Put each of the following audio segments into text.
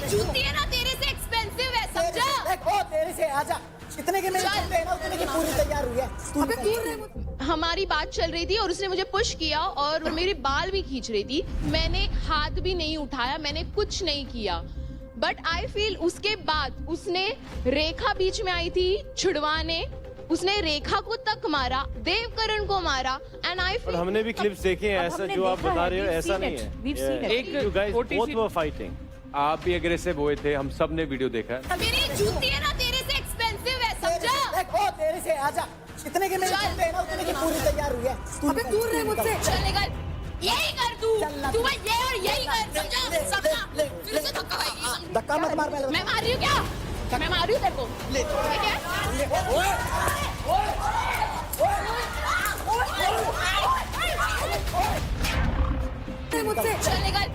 जूती है ना तेरे से एक्सपेंसिव है, समझा? देखो तेरे से आजा, इतने के मेरे जूते हैं ना उतने की पूरी तैयार हुई है। अबे दूर रह। हमारी बात चल रही थी और उसने मुझे पुश किया और मेरी बाल भी खींच रही थी। मैंने हाथ भी नहीं उठाया, मैंने कुछ नहीं किया। बट आई फील उसके बाद उसने रेखा बीच में आई थी छुड़वाने, उसने रेखा को तक मारा, देवकरण को मारा एंड आई और फील हमने भी क्लिप्स देखे हैं, ऐसा जो आप बता रहे हो ऐसा नहीं है। एक You guys छोटी both सी- were fighting. आप भी अग्रेसिव हुए थे, हम सब ने वीडियो देखा है। मेरी जूती है ना तेरे से एक्सपेंसिव है, समझा? देखो तेरे से आजा, इतने के मेरे जूते हैं ना उतने की पूरी तैयार हुई है। अबे दूर रह मुझसे। चल निकल, यही कर तू, तू बस ये और यही कर, समझा? सबका फिर से धक्का खाएगी, समझ? धक्का मत मार पहले। मैं मार रही हूँ क्या? मैं मार रही हूँ तेरे को, ठीक है? मुझसे चल निकल,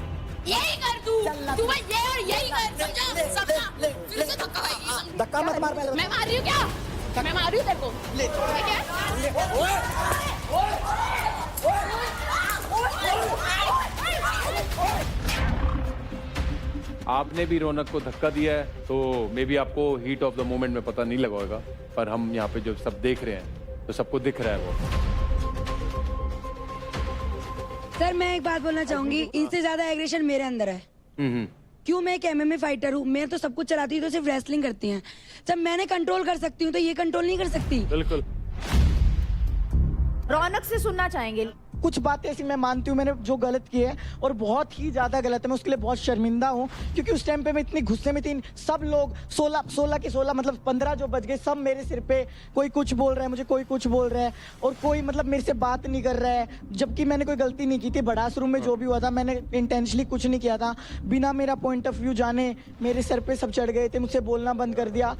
यही कर तू बस ये और यही कर, समझा? सबका फिर से धक्का खाएगी, समझ? धक्का मत मार पहले। मैं मार रही हूँ क्या? मैं मार रही हूँ तेरे को, ठीक है? आपने भी रौनक को धक्का दिया है, तो मे बी आपको हीट ऑफ द मोमेंट में पता नहीं लगा होगा, पर हम यहाँ पे जो सब देख रहे हैं तो सबको दिख रहा है वो। सर मैं एक बात बोलना चाहूंगी, इनसे ज्यादा एग्रेशन मेरे अंदर है। क्यों? मैं एक एमएमए फाइटर हूँ, मैं तो सब कुछ चलाती हूँ, तो सिर्फ रेसलिंग करती हैं। जब मैंने कंट्रोल कर सकती हूँ तो ये कंट्रोल नहीं कर सकती। बिल्कुल। रौनक से सुनना चाहेंगे। कुछ बातें ऐसी मैं मानती हूँ मैंने जो गलत की है और बहुत ही ज्यादा गलत है, मैं उसके लिए बहुत शर्मिंदा हूँ क्योंकि उस टाइम पे मैं इतनी गुस्से में थी। सब लोग 16 के 16 मतलब 15 जो बज गए, सब मेरे सिर पे, कोई कुछ बोल रहा है मुझे, कोई कुछ बोल रहा है और कोई मतलब मेरे से बात नहीं कर रहा है, जबकि मैंने कोई गलती नहीं की थी। बड़ास रूम में जो भी हुआ था मैंने इंटेंशनली कुछ नहीं किया था, बिना मेरा पॉइंट ऑफ व्यू जाने मेरे सर पे सब चढ़ गए थे, मुझसे बोलना बंद कर दिया।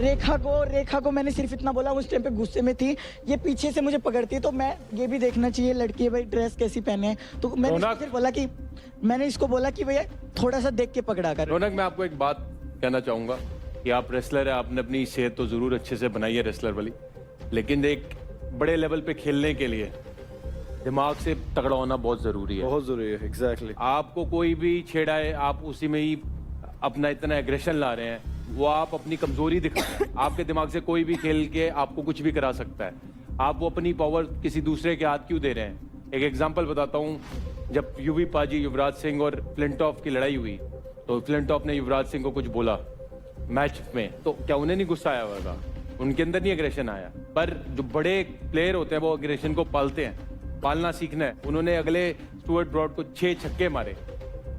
रेखा को मैंने सिर्फ इतना बोला, उस टाइम पे गुस्से में थी, ये पीछे से मुझे पकड़ती है तो मैं ये भी देखना चाहिए लड़की है भाई ड्रेस कैसी पहने है, तो मैंने इसको सिर्फ बोला कि मैंने इसको बोला कि भैया थोड़ा सा देख के पकड़ा कर। रौनक, मैं आपको एक बात कहना चाहूंगा कि आप रेसलर है, आपने अपनी सेहत तो जरूर अच्छे से बनाई है रेसलर वाली, लेकिन एक बड़े लेवल पे खेलने के लिए दिमाग से तगड़ा होना बहुत जरूरी है। बहुत जरूरी है, एग्जैक्टली। आपको कोई भी छेड़ा है, आप उसी में ही अपना इतना एग्रेशन ला रहे हैं, वो आप अपनी कमजोरी दिखा रहे हैं। आपके दिमाग से कोई भी खेल के आपको कुछ भी करा सकता है, आप वो अपनी पावर किसी दूसरे के हाथ क्यों दे रहे हैं? एक एग्जांपल बताता हूँ, जब यूवी पाजी युवराज सिंह और फ्लिंटॉफ की लड़ाई हुई तो फ्लिंटॉफ ने युवराज सिंह को कुछ बोला मैच में, तो क्या उन्हें नहीं गुस्सा आया होगा? उनके अंदर नहीं एग्रेशन आया। पर जो बड़े प्लेयर होते हैं वो एग्रेशन को पालते हैं, पालना सीखना है। उन्होंने अगले स्टुअर्ट ब्रॉड को 6 छक्के मारे,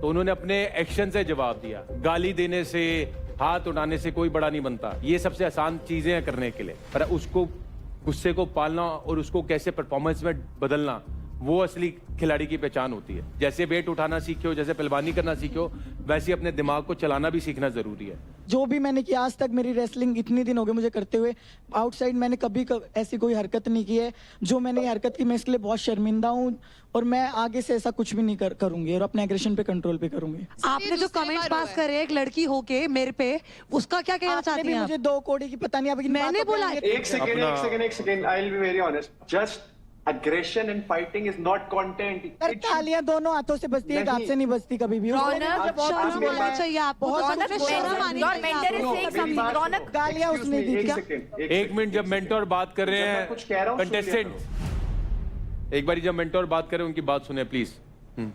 तो उन्होंने अपने एक्शन से जवाब दिया। गाली देने से, हाथ उठाने से कोई बड़ा नहीं बनता, ये सबसे आसान चीजें हैं करने के लिए, पर उसको गुस्से को पालना और उसको कैसे परफॉर्मेंस में बदलना, वो असली खिलाड़ी की पहचान होती है। जैसे वेट उठाना सीखे हो, जैसे पहलवानी करना सीखे हो, वैसे अपने दिमाग को चलाना भी सीखना जरूरी है। जो भी मैंने किया आज तक, मेरी रेसलिंग इतनी दिन हो गए मुझे करते हुए, आउटसाइड मैंने कभी ऐसी कोई हरकत नहीं की है। जो मैंने ये हरकत की मैं इसके लिए बहुत शर्मिंदा हूँ और मैं आगे से ऐसा कुछ भी नहीं करूंगी और अपने एग्रेशन पे कंट्रोल पे करूंगी। आपने जो कमेंट्स पास करे एक लड़की होके मेरे पे, उसका क्या कहना आपने चाहती भी हैं मुझे 2 कौड़ी की पता नहीं, अब इन मैंने बातों पे बोला- आएंगे- एक second I will be very honest, just aggression and fighting is not content. Sir तालियां दोनों हाथों से बजती है, हाथ से नहीं बजती कभी भी। रौनक, उसने मुझे बहुत शर्म कुछ बोला आना है। चाहिए आपको, बहुत रौनक, कुछ बोला है। शर्म आनी Your mentor is saying something. रौनक, गालियां उसने दी क्या? एक मिनट, जब मेंटोर बात कर रहे जब मैं हैं कुछ कह रहा हूं, सुन लिया कंटेस्टेंट, एक बार जब मेंटोर बात करें उनकी बात सुने प्लीज।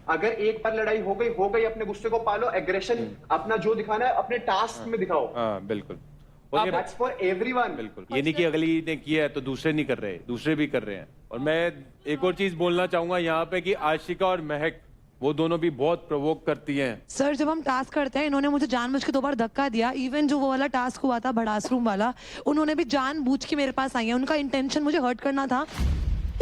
अगर एक बार लड़ाई हो गई, अपने गुस्से को पालो, एग्रेशन अपना जो दिखाना है अपने टास्क में दिखाओ। हाँ बिल्कुल, और ये That's for everyone. बिल्कुल, ये नहीं कि अगली ने किया है तो दूसरे नहीं कर रहे, दूसरे भी कर रहे हैं। और मैं एक और चीज बोलना चाहूंगा यहाँ पे कि आशिका और महक, वो दोनों भी बहुत प्रोवोक करती हैं। सर जब हम टास्क करते हैं, इन्होंने मुझे जानबूझ के 2 बार धक्का दिया। इवन जो वो वाला टास्क हुआ था भड़ास रूम वाला, उन्होंने भी जानबूझ के मेरे पास आई है। उनका इंटेंशन मुझे हर्ट करना था।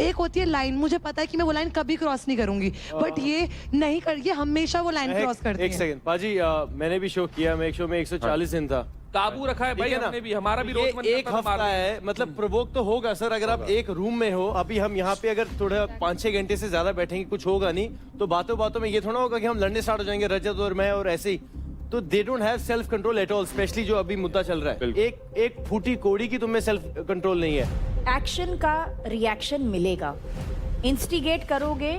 एक होती है लाइन, मुझे पता है कि मैं वो लाइन कभी क्रॉस नहीं करूंगी, बट ये नहीं कर, ये हमेशा वो लाइन क्रॉस करती एक है। सेकंड पाजी, मैंने भी शो किया, मैं एक शो में 140 दिन था। काबू रखा है भाई ठीक है ना? हमने भी, हमारा भी ये रोज मन एक करता था हफ्ता मारने है, मतलब प्रवोक तो होगा सर। अगर आप एक रूम में हो, अभी हम यहाँ पे अगर थोड़ा 5-6 घंटे से ज्यादा बैठेंगे, कुछ होगा नहीं, तो बातों बातों में ये थोड़ा होगा कि हम लड़ने स्टार्ट हो जाएंगे, रजत और मैं और ऐसे ही। तो they don't have self control at all, specially जो अभी मुद्दा चल रहा है। एक फूटी कोड़ी की तुम्हें सेल्फ कंट्रोल नहीं है। एक्शन का रिएक्शन मिलेगा। इंस्टिगेट करोगे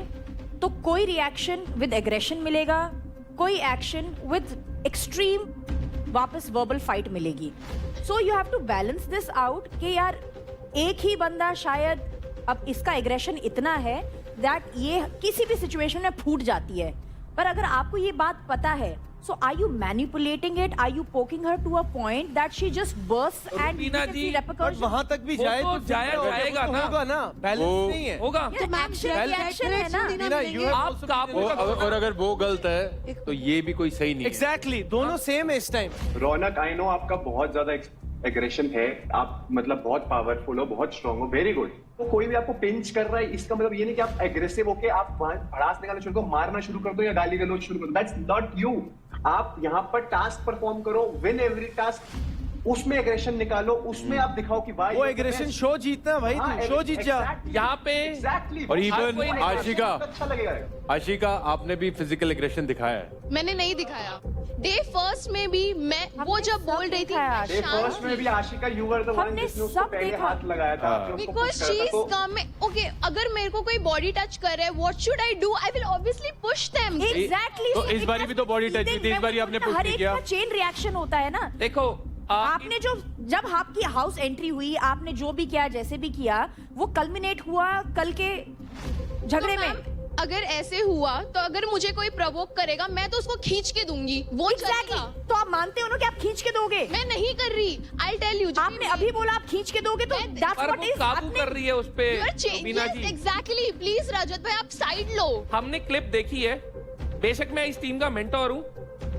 तो कोई रिएक्शन विद एग्रेशन मिलेगा, कोई एक्शन विद एक्सट्रीम वापस वर्बल फाइट मिलेगी. So you have to balance this out कि यार एक ही बंदा शायद अब इसका एग्रेशन इतना है दैट ये किसी भी सिचुएशन में फूट जाती है. पर अगर आपको ये बात पता है, so are you manipulating it? Are you poking her to a point that she just bursts and you Rubina can ji, see but repercussions? वहां तक भी वो जाए तो तो जाएगा ना। होगा ना, बैलेंस नहीं है. होगा यार, action reaction है ना. मीना, you have आप also काबू been- और अगर वो गलत है तो ये भी कोई सही नहीं है. Exactly, दोनों सेम है इस टाइम. रौनक, आई नो आपका बहुत ज्यादा एग्रेशन है, आप मतलब बहुत पावरफुल हो, बहुत स्ट्रांग हो, वेरी गुड. तो कोई भी आपको पिंच कर रहा है, इसका मतलब ये नहीं कि आप एग्रेसिव होके आप भड़ास निकालना शुरू करो, मारना शुरू कर दो या गाली गलौज शुरू कर दो. That's not you. आप यहाँ पर टास्क परफॉर्म करो, विन एवरी टास्क, उसमें एग्रेशन निकालो, उसमें आप दिखाओ कि भाई वो एग्रेशन शो जीतना भाई, तू शो जीत जा. यहाँ पे एग्जैक्टली. और even आशिका, अच्छा लगेगा. आशिका, आपने भी फिजिकल एग्रेशन दिखाया है. मैंने नहीं दिखाया. डे फर्स्ट में भी मैं वो हमने जब सब बोल रही थी दिखाया. मैं डे शांत फर्स्ट में थी. भी Ashika, you were the one हमने जिसने उसको सब पहले देखा. हाथ लगाया था. आपने उसको बिकॉज push शी करा इज था, तो कमिंग. ओके, अगर मेरे को कोई बॉडी टच कर रहा है, what should I do? I will obviously push them. Exactly. तो इस बारी भी तो body touch हुई थी, इस बारी आपने push हर नहीं एक किया. का चेन रिएक्शन होता है ना. देखो आपने जो जब आपकी हाउस एंट्री हुई, आपने जो भी किया, जैसे भी किया, वो कल्मिनेट हुआ कल के झगड़े में. अगर ऐसे हुआ तो अगर मुझे कोई प्रवोक करेगा, मैं तो उसको खींच के दूंगी. वो एग्जैक्टली. चलेगा. तो आप मानते हो ना कि आप खींच के दोगे? मैं नहीं कर रही. I tell you. आपने अभी बोला आप खींच के दोगे, तो मैं- दैट्स पर व्हाट वो इज. काबू कर रही है उस पे. रुबीना जी, एग्जैक्टली. प्लीज रजत भाई, आप साइड लो. हमने क्लिप देखी है. बेशक मैं इस टीम का मेंटोर हूँ,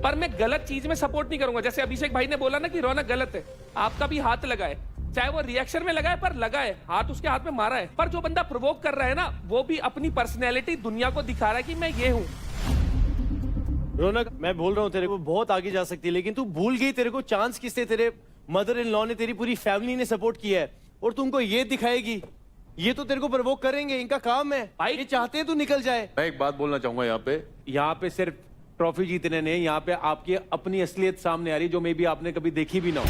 पर मैं गलत चीज में सपोर्ट नहीं करूंगा. जैसे अभिषेक भाई ने बोला ना कि रौनक गलत है, आपका भी हाथ लगा है, चाहे वो रिएक्शन में लगा है, पर लगा है, हाथ उसके हाथ में मारा है. पर जो बंदा प्रोवोक कर रहा है ना, वो भी अपनी पर्सनैलिटी दुनिया को दिखा रहा है कि मैं ये हूँ. रौनक, मैं बोल रहा हूँ तेरे को बहुत आगे जा सकती है, लेकिन तू भूल गई तेरे को चांस किससे, तेरे मदर इन लॉ ने, तेरी पूरी फैमिली ने सपोर्ट किया है, और तुमको ये दिखाएगी. ये तो तेरे को प्रवोक करेंगे, इनका काम है भाई, ये चाहते हैं तू निकल जाए. मैं एक बात बोलना चाहूंगा यहाँ पे सिर्फ ट्रॉफी जीतने नहीं, यहाँ पे आपकी अपनी असलियत सामने आ रही, जो मे बी आपने कभी देखी भी ना हो.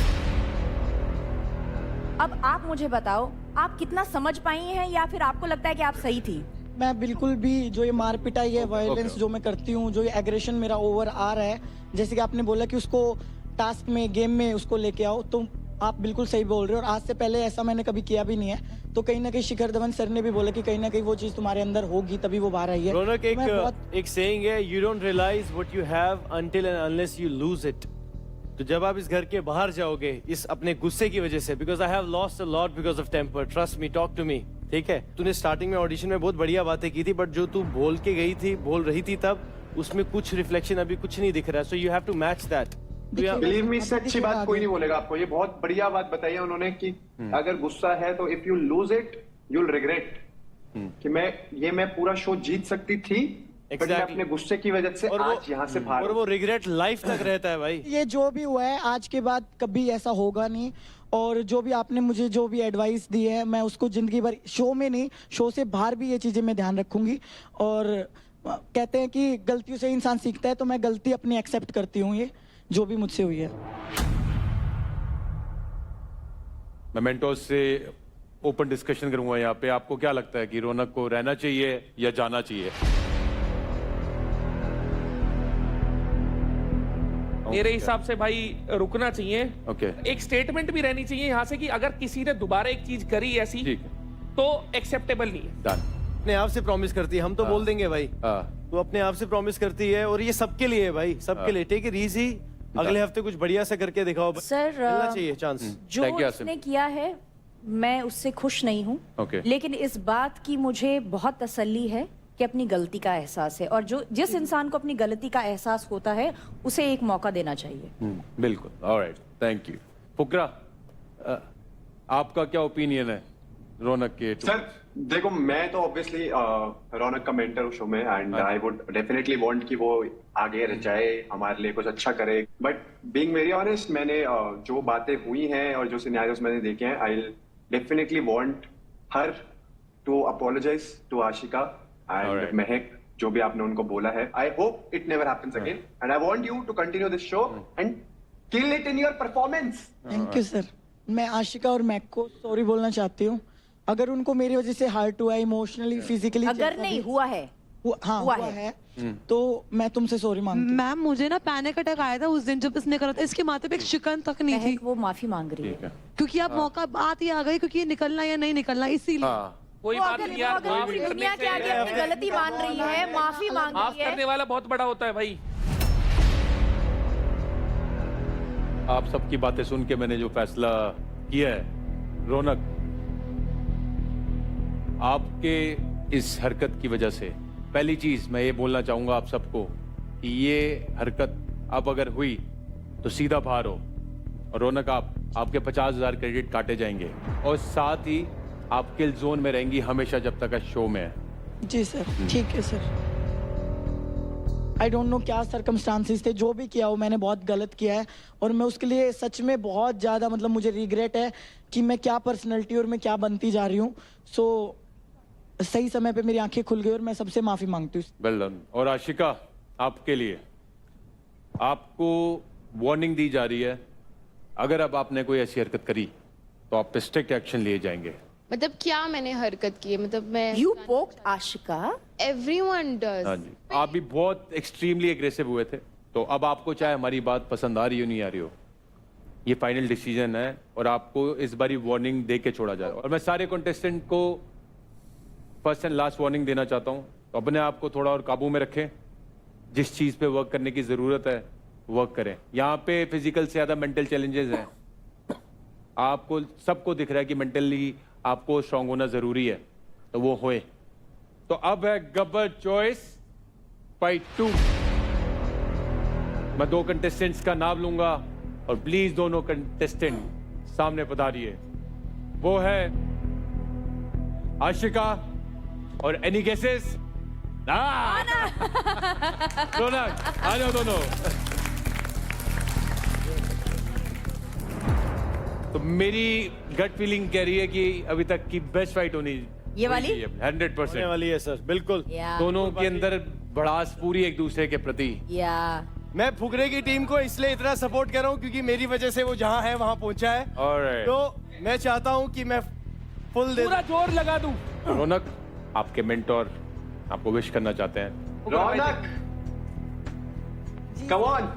अब आप मुझे बताओ, आप कितना समझ पाई हैं, या फिर आपको लगता है कि आप सही थी? मैं बिल्कुल भी जो ये मार पिटाई है, वायलेंस okay. जो मैं करती हूँ, जो ये एग्रेशन मेरा ओवर आ रहा है, जैसे कि आपने बोला कि उसको टास्क में, गेम में उसको लेके आओ, तो आप बिल्कुल सही बोल रहे हो. और आज से पहले ऐसा मैंने कभी किया भी नहीं है. तो कहीं ना कहीं शिखर धवन सर ने भी बोला कि कहीं ना कहीं वो चीज तुम्हारे अंदर होगी, तभी वो बाहर आई है. रौनक, मैं बहुत एक सेइंग है, you don't realise what you have until and unless you lose it. तो जब आप इस घर के बाहर जाओगे इस अपने गुस्से की वजह से, because I have lost a lot because of temper, trust me, talk to me, ठीक है. तूने स्टार्टिंग में ऑडिशन में बहुत बढ़िया बातें की थी, बट जो तू बोल के गई थी, बोल रही थी तब, उसमें कुछ रिफ्लेक्शन अभी कुछ नहीं दिख रहा है. So you have to match that. Believe me, इससे अच्छी बात कोई नहीं बोलेगा आपको. ये बहुत बढ़िया बात बताई है उन्होंने कि अगर गुस्सा है तो if you lose it you will regret. कि मैं पूरा शो जीत सकती थी, बट मैं अपने गुस्से की वजह से आज यहाँ से बाहर. और वो रिग्रेट लाइफ तक रहता है भाई. ये जो भी हुआ है आज के बाद कभी ऐसा होगा नहीं. और जो भी आपने मुझे जो भी एडवाइस दी है, मैं उसको जिंदगी भर, शो में नहीं, शो से बाहर भी ये चीजें मैं ध्यान रखूंगी. और कहते हैं कि गलतियों से इंसान सीखता है, तो मैं गलती अपनी एक्सेप्ट करती हूँ, ये जो भी मुझसे हुई है. मैं मेंटोर से ओपन डिस्कशन करूंगा यहाँ पे. आपको क्या लगता है कि रौनक को रहना चाहिए या जाना चाहिए? मेरे हिसाब से भाई रुकना चाहिए. ओके. एक स्टेटमेंट भी रहनी चाहिए यहाँ से कि अगर किसी ने दोबारा एक चीज करी ऐसी, ठीक है. तो एक्सेप्टेबल नहीं है. डन. अपने आप से प्रॉमिस करती है, हम तो बोल देंगे भाई. तो अपने आप से प्रॉमिस करती है, और ये सबके लिए है भाई, सबके लिए. टेक इट इजी, अगले हफ्ते कुछ बढ़िया से करके दिखाओ. सर, मिलना चाहिए चांस. जो Thank you, आसिम. इसने किया है, मैं उससे खुश नहीं हूँ. Okay. लेकिन इस बात की मुझे बहुत तसल्ली है कि अपनी गलती का एहसास है, और जो जिस इंसान को अपनी गलती का एहसास होता है, उसे एक मौका देना चाहिए. बिल्कुल. Alright, thank you. फुकरा, आपका क्या ओपिनियन है रौनक के? सर देखो, मैं तो ऑब्वियसली रौनक का मेंटर हूँ शो में, and I would definitely want कि वो आगे रह जाए, हमारे लिए कुछ अच्छा करे. बट बीइंग वेरी ऑनेस्ट, मैंने जो बातें हुई हैं और जो सिनेरियोस मैंने देखे हैं, I definitely want her to apologise to Aashika and Mahak, जो भी आपने उनको बोला है. I hope it never happens again, and I want you to continue this show and kill it in your performance. Thank you sir. मैं आशिका और Mac को sorry बोलना चाहती हूँ. अगर उनको मेरी वजह से हार्ट हुआ, इमोशनली, फिजिकली, अगर नहीं हुआ है हाँ हुआ हुआ है। है। तो मैं तुमसे सॉरी मांगती हूँ। मैम मुझे ना पैनिक अटैक आया था उस दिन जब इसने करा था, इसके माथे पे एक शिकन तक नहीं थी, महक वो माफी मांग रही ठीक है। है क्योंकि अब मौका बात ही आ गई, क्योंकि ये निकलना या नहीं निकलना इसीलिए। हाँ कोई वो बात अगर नहीं वो यार, अगर माफ पूरी करने दुनिया के से- आगे अपनी गलती मान रही है, माफी मांग माफ रही है। करने वाला बहुत बड़ा होता है भाई। आप सबकी बातें सुन के मैंने जो फैसला किया है, रौनक, आपके इस हरकत की वजह से पहली चीज मैं ये बोलना चाहूंगा आप सबको कि ये हरकत अब अगर हुई तो सीधा बाहर हो। और रौनक, आपके 50,000 क्रेडिट काटे जाएंगे और साथ ही आप किल जोन में रहेंगी हमेशा जब तक शो में है। जी सर, ठीक है सर। आई डोंट नो क्या सरकमस्टांसिस थे, जो भी किया हो मैंने बहुत गलत किया है और मैं उसके लिए सच में बहुत ज़्यादा मतलब मुझे रिग्रेट है कि मैं क्या पर्सनैलिटी और मैं क्या बनती जा रही हूँ। सो सही समय पे मेरी आंखें खुल गई और मैं सबसे माफ़ी मांगती हूँ। Well done. और आशिका, आपके लिए आपको वार्निंग दी जा रही है, अगर अब आपने कोई ऐसी हरकत करी तो आप पे स्ट्रिक्ट एक्शन लिए जाएंगे। मतलब क्या मैंने हरकत की है, मतलब मैं You poked Ashika. Everyone does. हाँ जी, आप भी बहुत एक्सट्रीमली एग्रेसिव हुए थे। तो अब आपको चाहे हमारी बात पसंद आ रही हो नहीं आ रही हो, ये फाइनल डिसीजन है और आपको इस बारी वार्निंग दे के छोड़ा जा रहा है। और मैं सारे कंटेस्टेंट को फर्स्ट एंड लास्ट वार्निंग देना चाहता हूँ, तो अपने आप को थोड़ा और काबू में रखें। जिस चीज़ पे वर्क करने की ज़रूरत है वर्क करें। यहाँ पे फिजिकल से ज़्यादा मेंटल चैलेंजेस हैं। आपको सबको दिख रहा है कि मेंटली आपको स्ट्रांग होना ज़रूरी है, तो वो होए। तो अब है गब्बर चॉइस फाइट 2। मैं 2 कंटेस्टेंट्स का नाम लूंगा और प्लीज दोनों कंटेस्टेंट सामने पधारिए। वो है आशिका और एनी गेसेस? रौनक, आ जाओ दोनों। तो मेरी गट फीलिंग कह रही है कि अभी तक की बेस्ट फाइट होनी ये वाली? 100%। होने वाली है सर, बिल्कुल। Yeah. दोनों के अंदर भड़ास पूरी एक दूसरे के प्रति। Yeah. मैं फुकरे की टीम को इसलिए इतना सपोर्ट कर रहा हूँ क्योंकि मेरी वजह से वो जहाँ है वहाँ पहुंचा है। Alright. तो मैं चाहता हूँ कि मैं फुल दे पूरा जोर लगा दूं। रौनक, आपके मेंटोर आपको विश करना चाहते हैं। रौनक, कम ऑन,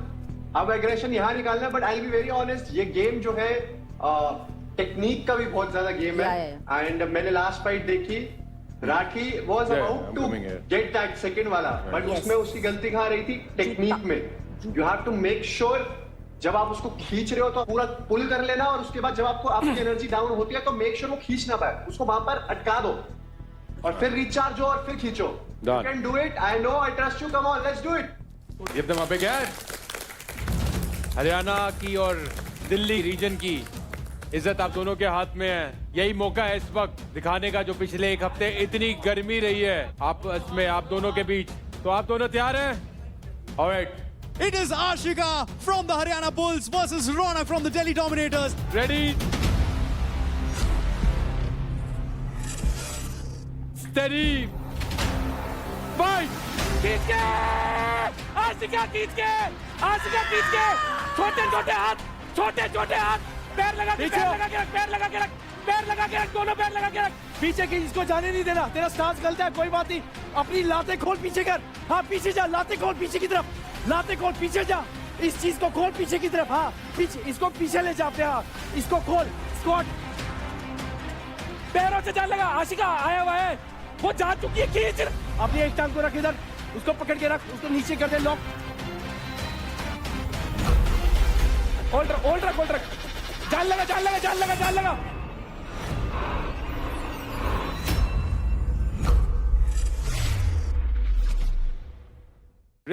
अब एग्रेशन यहाँ निकालना है, but I be very honest, ये गेम जो है टेक्निक का भी बहुत ज्यादा गेम है। एंड मैंने लास्ट फाइट देखी, Rathi was Yeah, about I'm to coming here. Get that second वाला, बट Yes. उसमें उसकी गलती कहाँ रही थी? टेक्निक में। You have to make sure जब आप उसको खींच रहे हो तो पूरा पुल कर लेना, और उसके बाद जब आपको आपकी एनर्जी डाउन होती है तो मेक श्योर वो खींच ना पाए, उसको वहां पर अटका दो और फिर रिचार्ज हो और फिर खींचो। You Done. Can do it, I know, I trust you, come on, let's do it. Give them a big hand. Haryana की और दिल्ली रीजन की इज्जत आप दोनों के हाथ में है। यही मौका है इस वक्त दिखाने का, जो पिछले एक हफ्ते इतनी गर्मी रही है आपस में आप दोनों के बीच। तो आप दोनों तैयार हैं? Alright, It is Ashika from the Haryana Bulls versus Ronak from the Delhi Dominators. ready, steady, fight. खींच के आशिका, खींच के आशिका, खींच के छोटे छोटे हाथ, छोटे छोटे हाथ, पैर लगा के, पैर लगा के रख, पैर लगा के रख, पैर लगा के रख, दोनों पैर लगा के रख। पीछे की इसको जाने नहीं देना। तेरा स्टांस गलत है, कोई बात नहीं। अपनी लाते खोल पीछे कर। हाँ, पीछे जा, लाते खोल पीछे की तरफ, लाते खोल पीछे जा। इस चीज को खोल पीछे की तरफ। हाँ, पीछे, इसको पीछे ले जा अपने हाथ, इसको खोल। स्क्वाट, पैरों से जान लगा। आशिका आया हुआ है, वो जा चुकी है, खींच। अपनी एक टांग को रख इधर, उसको पकड़ के रख, उसको नीचे कर दे, लॉक। होल्ड रख, होल्ड रख, होल्ड रख। जान लगा, जान लगा, जान लगा, जान लगा।